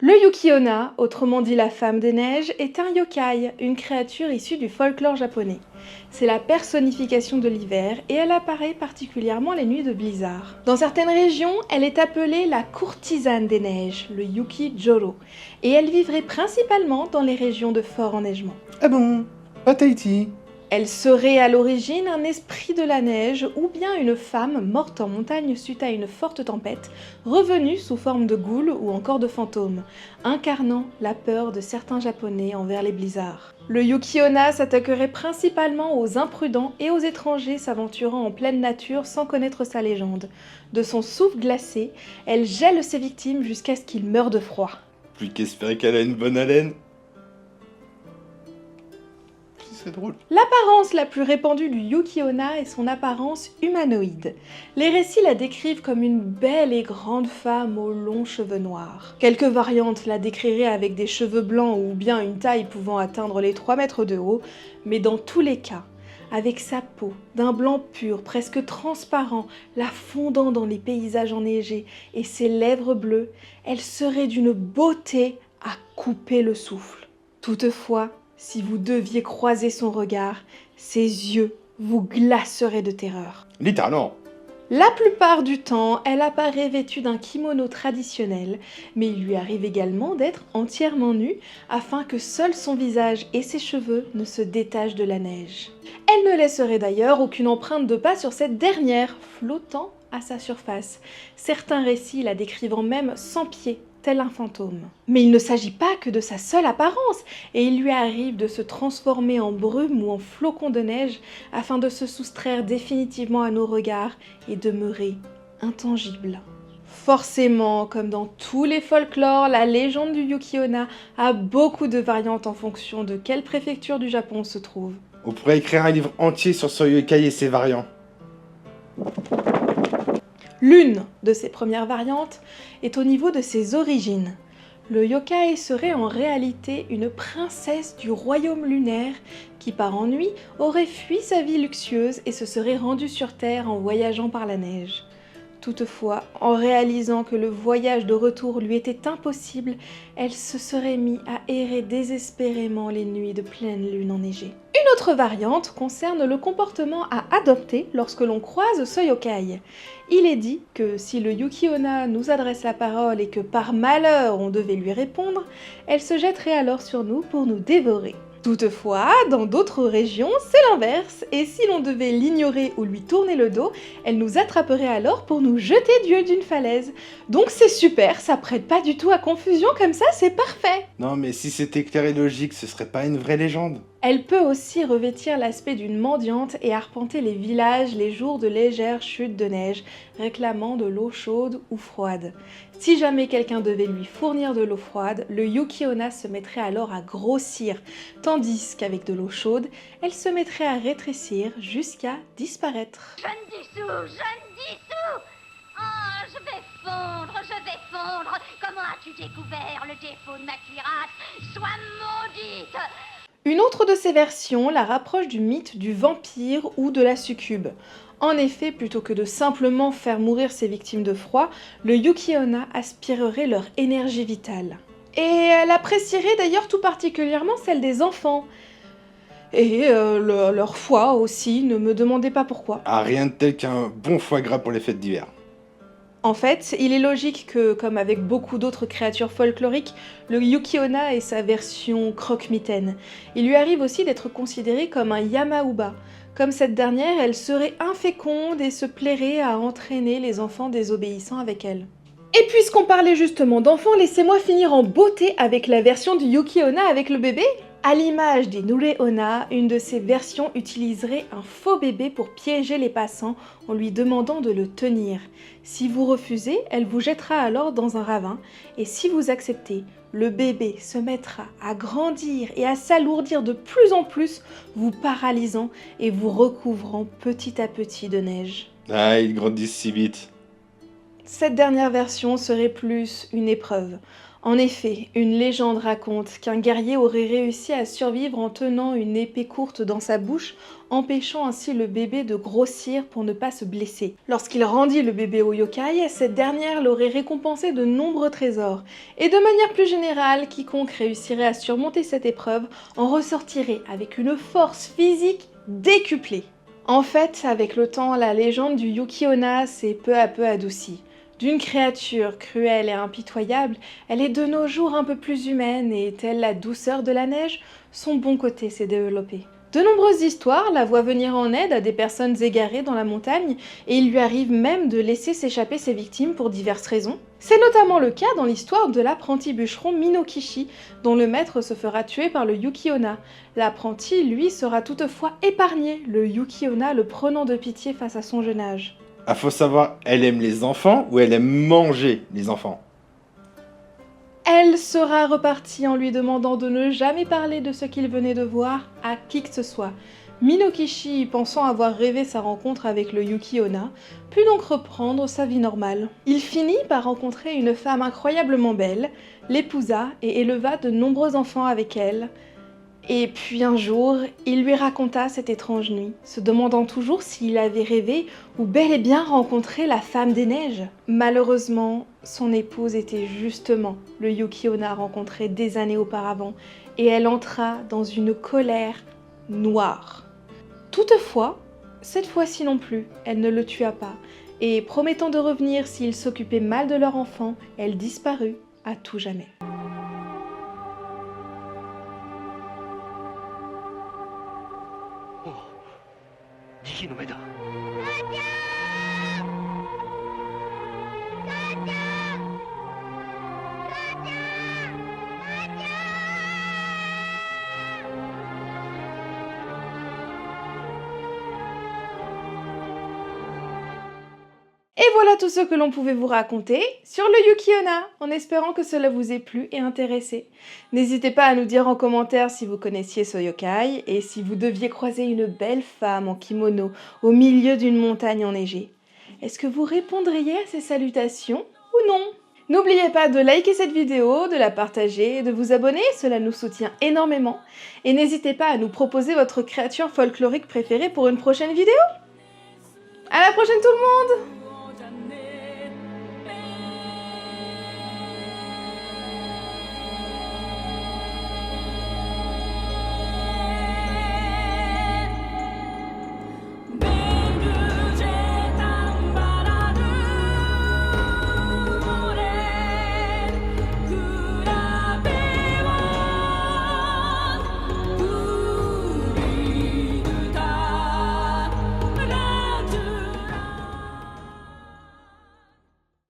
Le Yuki-onna, autrement dit la femme des neiges, est un yokai, une créature issue du folklore japonais. C'est la personnification de l'hiver et elle apparaît particulièrement les nuits de blizzard. Dans certaines régions, elle est appelée la courtisane des neiges, le Yuki-joro, et elle vivrait principalement dans les régions de fort enneigement. Ah bon? Pas Tahiti? Elle serait à l'origine un esprit de la neige ou bien une femme morte en montagne suite à une forte tempête, revenue sous forme de goule ou encore de fantôme, incarnant la peur de certains japonais envers les blizzards. Le Yuki-onna s'attaquerait principalement aux imprudents et aux étrangers s'aventurant en pleine nature sans connaître sa légende. De son souffle glacé, elle gèle ses victimes jusqu'à ce qu'ils meurent de froid. Plus qu'espérer qu'elle a une bonne haleine. C'est drôle. L'apparence la plus répandue du Yuki-onna est son apparence humanoïde. Les récits la décrivent comme une belle et grande femme aux longs cheveux noirs. Quelques variantes la décriraient avec des cheveux blancs ou bien une taille pouvant atteindre les 3 mètres de haut, mais dans tous les cas, avec sa peau d'un blanc pur, presque transparent, la fondant dans les paysages enneigés et ses lèvres bleues, elle serait d'une beauté à couper le souffle. Toutefois, si vous deviez croiser son regard, ses yeux vous glaceraient de terreur. Littéralement. La plupart du temps, elle apparaît vêtue d'un kimono traditionnel, mais il lui arrive également d'être entièrement nue afin que seul son visage et ses cheveux ne se détachent de la neige. Elle ne laisserait d'ailleurs aucune empreinte de pas sur cette dernière, flottant à sa surface. Certains récits la décrivant même sans pied, tel un fantôme. Mais il ne s'agit pas que de sa seule apparence, et il lui arrive de se transformer en brume ou en flocon de neige afin de se soustraire définitivement à nos regards et demeurer intangible. Forcément, comme dans tous les folklores, la légende du Yuki-onna a beaucoup de variantes en fonction de quelle préfecture du Japon on se trouve. On pourrait écrire un livre entier sur ce yokai et ses variants. L'une de ces premières variantes est au niveau de ses origines. Le yokai serait en réalité une princesse du royaume lunaire qui, par ennui, aurait fui sa vie luxueuse et se serait rendue sur Terre en voyageant par la neige. Toutefois, en réalisant que le voyage de retour lui était impossible, elle se serait mise à errer désespérément les nuits de pleine lune enneigée. Une autre variante concerne le comportement à adopter lorsque l'on croise ce yokai. Il est dit que si le Yuki-onna nous adresse la parole et que par malheur on devait lui répondre, elle se jetterait alors sur nous pour nous dévorer. Toutefois, dans d'autres régions, c'est l'inverse, et si l'on devait l'ignorer ou lui tourner le dos, elle nous attraperait alors pour nous jeter du haut d'une falaise. Donc c'est super, ça prête pas du tout à confusion, comme ça c'est parfait. Non mais si c'était clair et logique, ce serait pas une vraie légende. Elle peut aussi revêtir l'aspect d'une mendiante et arpenter les villages les jours de légères chutes de neige, réclamant de l'eau chaude ou froide. Si jamais quelqu'un devait lui fournir de l'eau froide, le Yuki-onna se mettrait alors à grossir, tandis qu'avec de l'eau chaude, elle se mettrait à rétrécir jusqu'à disparaître. Je ne dissous. Oh, je vais fondre. Comment as-tu découvert le défaut de ma cuirasse? Sois maudite. Une autre de ces versions la rapproche du mythe du vampire ou de la succube. En effet, plutôt que de simplement faire mourir ses victimes de froid, le Yuki-onna aspirerait leur énergie vitale. Et elle apprécierait d'ailleurs tout particulièrement celle des enfants. Et leur foie aussi, ne me demandez pas pourquoi. Ah, rien de tel qu'un bon foie gras pour les fêtes d'hiver. En fait, il est logique que, comme avec beaucoup d'autres créatures folkloriques, le Yuki-onna ait sa version croque-mitaine. Il lui arrive aussi d'être considéré comme un Yama-uba. Comme cette dernière, elle serait inféconde et se plairait à entraîner les enfants désobéissants avec elle. Et puisqu'on parlait justement d'enfants, laissez-moi finir en beauté avec la version du Yuki-onna avec le bébé. À l'image des Nure-onna, une de ces versions utiliserait un faux bébé pour piéger les passants en lui demandant de le tenir. Si vous refusez, elle vous jettera alors dans un ravin, et si vous acceptez, le bébé se mettra à grandir et à s'alourdir de plus en plus, vous paralysant et vous recouvrant petit à petit de neige. Ah, ils grandissent si vite. Cette dernière version serait plus une épreuve. En effet, une légende raconte qu'un guerrier aurait réussi à survivre en tenant une épée courte dans sa bouche, empêchant ainsi le bébé de grossir pour ne pas se blesser. Lorsqu'il rendit le bébé au yokai, cette dernière l'aurait récompensé de nombreux trésors. Et de manière plus générale, quiconque réussirait à surmonter cette épreuve en ressortirait avec une force physique décuplée. En fait, avec le temps, la légende du Yuki-onna s'est peu à peu adoucie. D'une créature cruelle et impitoyable, elle est de nos jours un peu plus humaine et, telle la douceur de la neige, son bon côté s'est développé. De nombreuses histoires la voient venir en aide à des personnes égarées dans la montagne et il lui arrive même de laisser s'échapper ses victimes pour diverses raisons. C'est notamment le cas dans l'histoire de l'apprenti bûcheron Minokishi, dont le maître se fera tuer par le Yuki-onna. L'apprenti, lui, sera toutefois épargné, le Yuki-onna le prenant de pitié face à son jeune âge. Ah, faut savoir, elle aime les enfants ou elle aime manger les enfants? Elle sera repartie en lui demandant de ne jamais parler de ce qu'il venait de voir à qui que ce soit. Minokishi, pensant avoir rêvé sa rencontre avec le Yuki-onna, put donc reprendre sa vie normale. Il finit par rencontrer une femme incroyablement belle, l'épousa et éleva de nombreux enfants avec elle. Et puis un jour, il lui raconta cette étrange nuit, se demandant toujours s'il avait rêvé ou bel et bien rencontré la femme des neiges. Malheureusement, son épouse était justement le Yuki-onna rencontré des années auparavant, et elle entra dans une colère noire. Toutefois, cette fois-ci non plus, elle ne le tua pas, et promettant de revenir s'il s'occupait mal de leur enfant, elle disparut à tout jamais. Et voilà tout ce que l'on pouvait vous raconter sur le Yuki-onna, en espérant que cela vous ait plu et intéressé. N'hésitez pas à nous dire en commentaire si vous connaissiez ce yokai et si vous deviez croiser une belle femme en kimono au milieu d'une montagne enneigée. Est-ce que vous répondriez à ces salutations ou non? N'oubliez pas de liker cette vidéo, de la partager et de vous abonner, cela nous soutient énormément. Et n'hésitez pas à nous proposer votre créature folklorique préférée pour une prochaine vidéo. À la prochaine tout le monde!